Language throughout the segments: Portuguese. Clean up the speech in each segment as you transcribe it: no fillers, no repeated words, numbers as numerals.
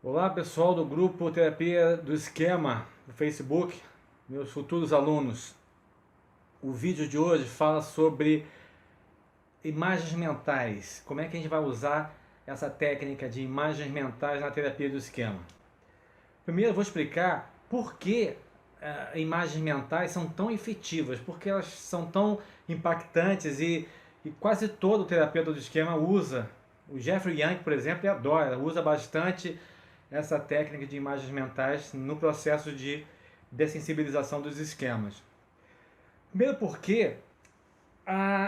Olá pessoal do grupo Terapia do Esquema do Facebook, meus futuros alunos. O vídeo de hoje fala sobre imagens mentais. Como é que a gente vai usar essa técnica de imagens mentais na terapia do esquema? Primeiro eu vou explicar por que imagens mentais são tão efetivas, porque elas são tão impactantes e quase todo terapeuta do esquema usa. O Jeffrey Young, por exemplo, ele adora, usa bastante essa técnica de imagens mentais no processo de dessensibilização dos esquemas. Primeiro porque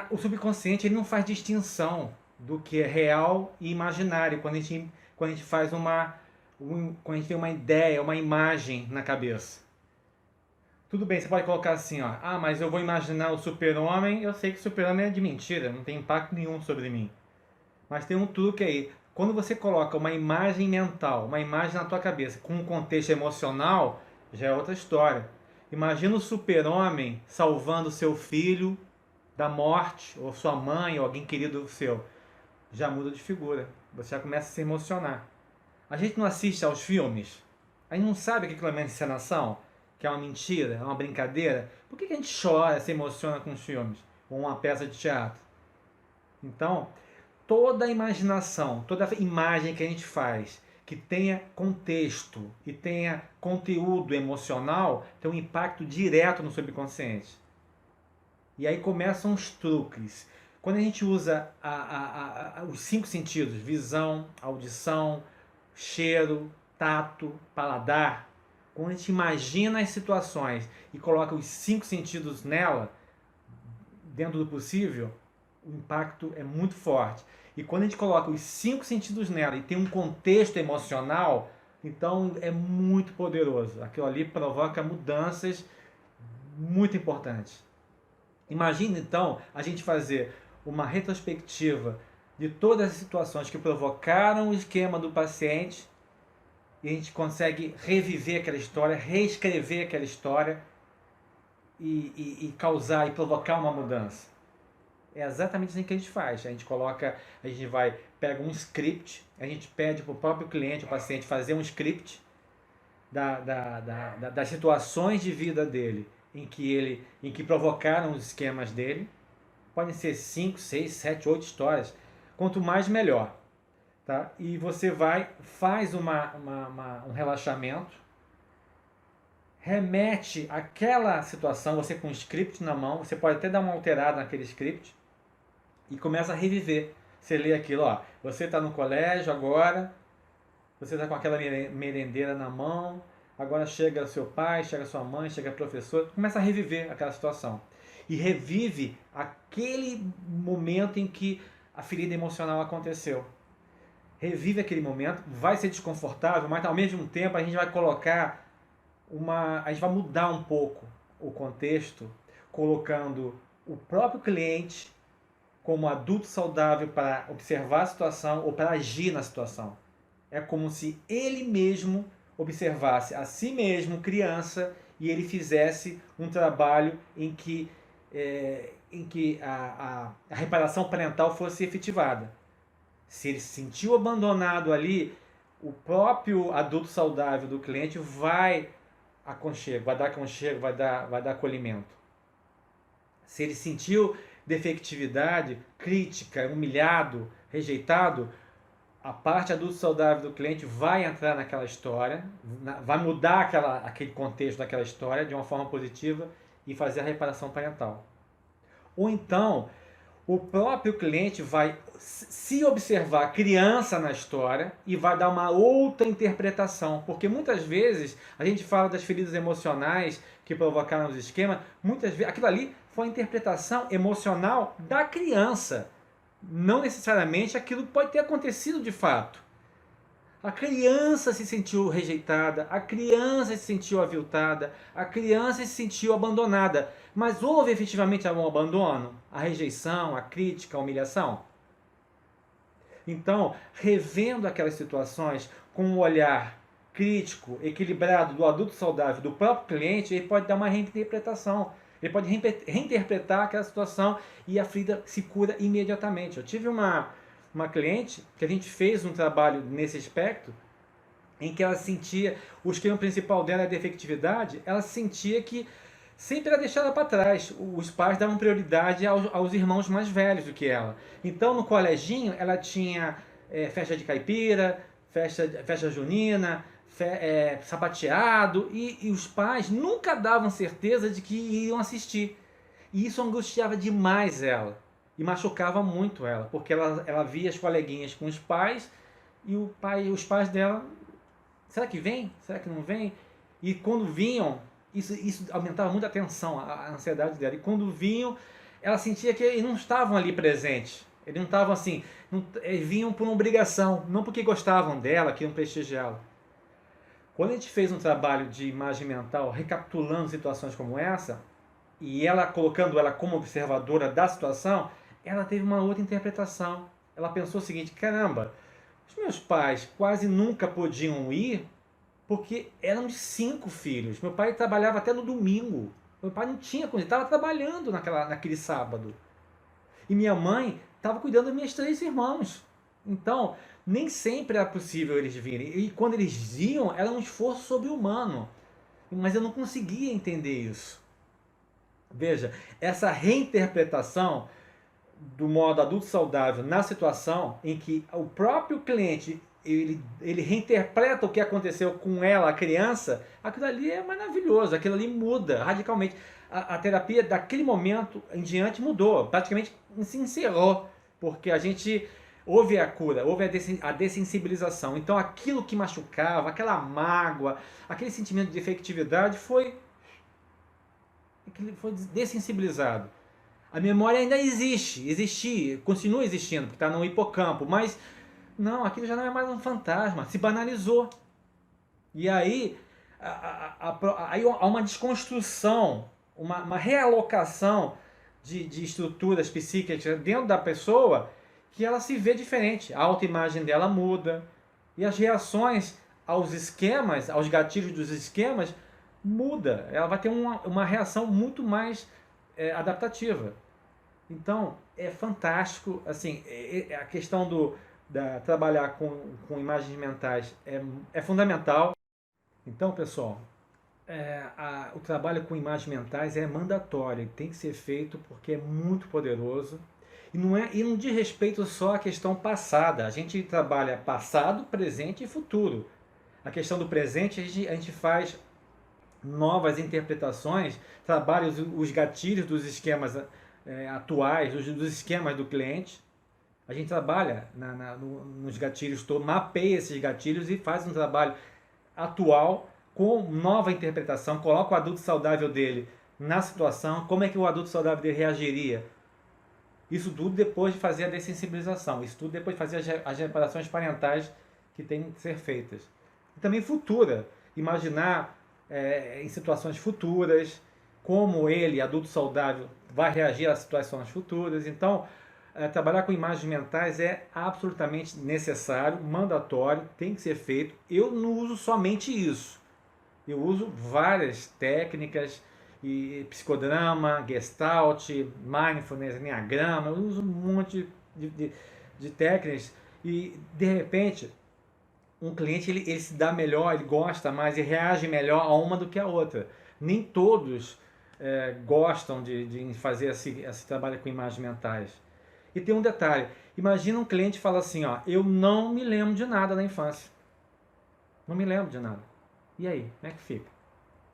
o subconsciente ele não faz distinção do que é real e imaginário quando a gente faz quando a gente tem uma ideia, uma imagem na cabeça. Tudo bem, você pode colocar assim, ó, mas eu vou imaginar o super-homem, eu sei que o super-homem é de mentira, não tem impacto nenhum sobre mim. Mas tem um truque aí. Quando você coloca uma imagem mental, uma imagem na tua cabeça com um contexto emocional, já é outra história. Imagina o super-homem salvando seu filho da morte, ou sua mãe, ou alguém querido seu. Já muda de figura. Você já começa a se emocionar. A gente não assiste aos filmes, a gente não sabe que aquilo é uma encenação, que é uma mentira, é uma brincadeira. Por que a gente chora, se emociona com os filmes? Ou uma peça de teatro? Então, toda a imaginação, toda a imagem que a gente faz, que tenha contexto e tenha conteúdo emocional, tem um impacto direto no subconsciente. E aí começam os truques. Quando a gente usa os cinco sentidos, visão, audição, cheiro, tato, paladar, quando a gente imagina as situações e coloca os cinco sentidos nela, dentro do possível, o impacto é muito forte. E quando a gente coloca os cinco sentidos nela e tem um contexto emocional, então é muito poderoso. Aquilo ali provoca mudanças muito importantes. Imagina então a gente fazer uma retrospectiva de todas as situações que provocaram o esquema do paciente e a gente consegue reviver aquela história, reescrever aquela história e causar e provocar uma mudança. É exatamente assim que a gente faz. A gente pega um script, a gente pede para o próprio cliente, o paciente, fazer um script das situações de vida dele em que provocaram os esquemas dele. Podem ser 5, 6, 7, 8 histórias. Quanto mais, melhor. Tá? E você faz um relaxamento, remete aquela situação, você com o script na mão, você pode até dar uma alterada naquele script, e começa a reviver. Você lê aquilo, ó, você está no colégio agora, você está com aquela merendeira na mão, agora chega seu pai, chega sua mãe, chega a professora, começa a reviver aquela situação. E revive aquele momento em que a ferida emocional aconteceu. Revive aquele momento, vai ser desconfortável, mas ao mesmo tempo a gente vai colocar a gente vai mudar um pouco o contexto, colocando o próprio cliente como adulto saudável para observar a situação ou para agir na situação. É como se ele mesmo observasse a si mesmo, criança, e ele fizesse um trabalho em que a reparação parental fosse efetivada. Se ele se sentiu abandonado ali, o próprio adulto saudável do cliente vai aconchego, vai dar acolhimento. Se ele sentiu defectividade, crítica, humilhado, rejeitado, a parte adulto saudável do cliente vai entrar naquela história, vai mudar aquele contexto daquela história de uma forma positiva e fazer a reparação parental. Ou então, o próprio cliente vai se observar criança na história e vai dar uma outra interpretação, porque muitas vezes a gente fala das feridas emocionais que provocaram os esquemas, muitas vezes aquilo ali foi a interpretação emocional da criança, não necessariamente aquilo pode ter acontecido de fato. A criança se sentiu rejeitada, a criança se sentiu aviltada, a criança se sentiu abandonada. Mas houve efetivamente um abandono? A rejeição, a crítica, a humilhação? Então, revendo aquelas situações com um olhar crítico, equilibrado do adulto saudável, do próprio cliente, ele pode dar uma reinterpretação. Ele pode reinterpretar aquela situação e a ferida se cura imediatamente. Eu tive uma cliente que a gente fez um trabalho nesse aspecto em que ela sentia, o esquema principal dela é a defectividade, ela sentia que sempre era deixada para trás. Os pais davam prioridade aos irmãos mais velhos do que ela. Então, no coleginho, ela tinha festa de caipira, festa junina, sapateado, e os pais nunca davam certeza de que iriam assistir. E isso angustiava demais ela. E machucava muito ela, porque ela via as coleguinhas com os pais, e os pais dela, será que vem? Será que não vem? E quando vinham, isso aumentava muito a tensão, a ansiedade dela. E quando vinham, ela sentia que eles não estavam ali presentes. Eles não estavam assim, eles vinham por uma obrigação, não porque gostavam dela, queriam prestigiá-la. Quando a gente fez um trabalho de imagem mental, recapitulando situações como essa, e ela colocando ela como observadora da situação, ela teve uma outra interpretação. Ela pensou o seguinte: caramba, os meus pais quase nunca podiam ir porque eram de 5 filhos. Meu pai trabalhava até no domingo. Meu pai não tinha condição, estava trabalhando naquele sábado. E minha mãe estava cuidando das minhas 3 irmãos. Então, nem sempre era possível eles virem. E quando eles iam, era um esforço sobre-humano. Mas eu não conseguia entender isso. Veja, essa reinterpretação do modo adulto saudável na situação em que o próprio cliente ele reinterpreta o que aconteceu com ela, a criança, aquilo ali é maravilhoso, aquilo ali muda radicalmente. A terapia daquele momento em diante mudou, praticamente se encerrou, porque a gente houve a cura, houve a dessensibilização. Então aquilo que machucava, aquela mágoa, aquele sentimento de defectividade foi dessensibilizado. A memória ainda existia, continua existindo, porque está no hipocampo, mas não, aquilo já não é mais um fantasma, se banalizou. E aí, aí há uma desconstrução, uma realocação de estruturas psíquicas dentro da pessoa que ela se vê diferente. A autoimagem dela muda e as reações aos esquemas, aos gatilhos dos esquemas, muda. Ela vai ter uma reação muito mais adaptativa. Então, é fantástico, assim, a questão trabalhar com imagens mentais é fundamental. Então, pessoal, o trabalho com imagens mentais é mandatório, tem que ser feito porque é muito poderoso. E não diz respeito só à questão passada, a gente trabalha passado, presente e futuro. A questão do presente, a gente faz novas interpretações, trabalha os gatilhos dos esquemas atuais, dos esquemas do cliente. A gente trabalha nos gatilhos, mapeia esses gatilhos e faz um trabalho atual com nova interpretação, coloca o adulto saudável dele na situação, como é que o adulto saudável dele reagiria. Isso tudo depois de fazer a dessensibilização, isso tudo depois de fazer as reparações parentais que têm que ser feitas. E também futura, imaginar em situações futuras, como ele, adulto saudável, vai reagir às situações futuras. Então, trabalhar com imagens mentais é absolutamente necessário, mandatório, tem que ser feito. Eu não uso somente isso. Eu uso várias técnicas, e psicodrama, gestalt, mindfulness, enneagrama, eu uso um monte de técnicas e, de repente, um cliente ele se dá melhor, ele gosta mais e reage melhor a uma do que a outra. Nem todos gostam de fazer esse trabalho com imagens mentais. E tem um detalhe, imagina um cliente que fala assim, ó, eu não me lembro de nada da infância. Não me lembro de nada. E aí, como é que fica?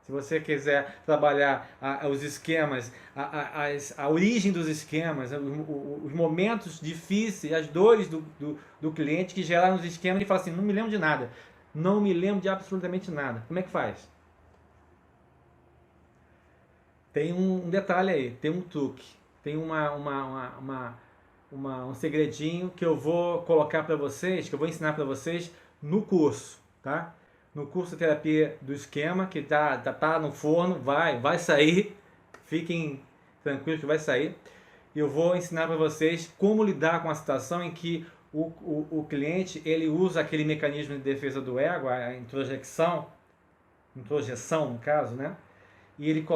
Se você quiser trabalhar os esquemas, a origem dos esquemas, os momentos difíceis, as dores do cliente que geraram os esquemas, ele fala assim, não me lembro de nada. Não me lembro de absolutamente nada. Como é que faz? Tem um detalhe aí, tem um truque, tem um segredinho que eu vou colocar para vocês, que eu vou ensinar para vocês no curso, tá? No curso de terapia do esquema, que tá no forno, vai sair, fiquem tranquilos que vai sair. Eu vou ensinar para vocês como lidar com a situação em que o cliente ele usa aquele mecanismo de defesa do ego, a introjeção no caso, né? E ele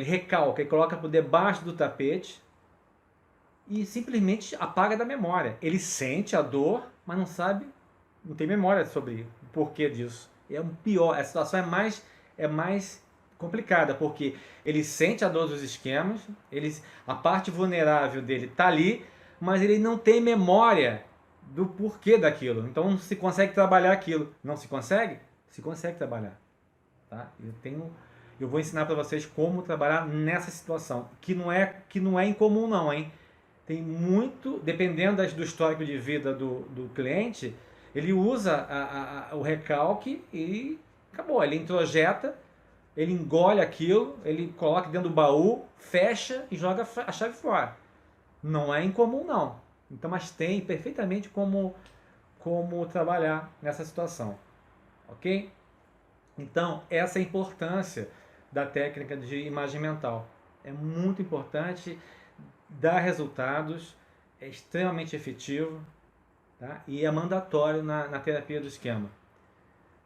recalca, ele coloca por debaixo do tapete e simplesmente apaga da memória. Ele sente a dor, mas não sabe, não tem memória sobre o porquê disso. é um pior, a situação é mais complicada, porque ele sente a dor dos esquemas, a parte vulnerável dele está ali, mas ele não tem memória do porquê daquilo. Então não se consegue trabalhar aquilo. Não se consegue? Se consegue trabalhar. Tá? Eu vou ensinar para vocês como trabalhar nessa situação, que não é incomum não, hein? Tem muito, dependendo do histórico de vida do cliente, ele usa o recalque e acabou. Ele introjeta, ele engole aquilo, ele coloca dentro do baú, fecha e joga a chave fora. Não é incomum não. Então, mas tem perfeitamente como trabalhar nessa situação. Ok? Então, essa é a importância da técnica de imagem mental. É muito importante, dá resultados, é extremamente efetivo, tá? E é mandatório na terapia do esquema.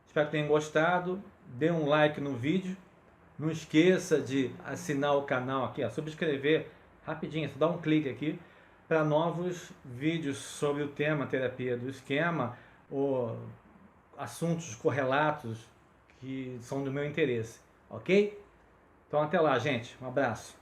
Espero que tenham gostado. Dê um like no vídeo. Não esqueça de assinar o canal aqui, subscrever rapidinho, só dá um clique aqui para novos vídeos sobre o tema terapia do esquema ou assuntos correlatos que são do meu interesse, ok? Então até lá, gente. Um abraço.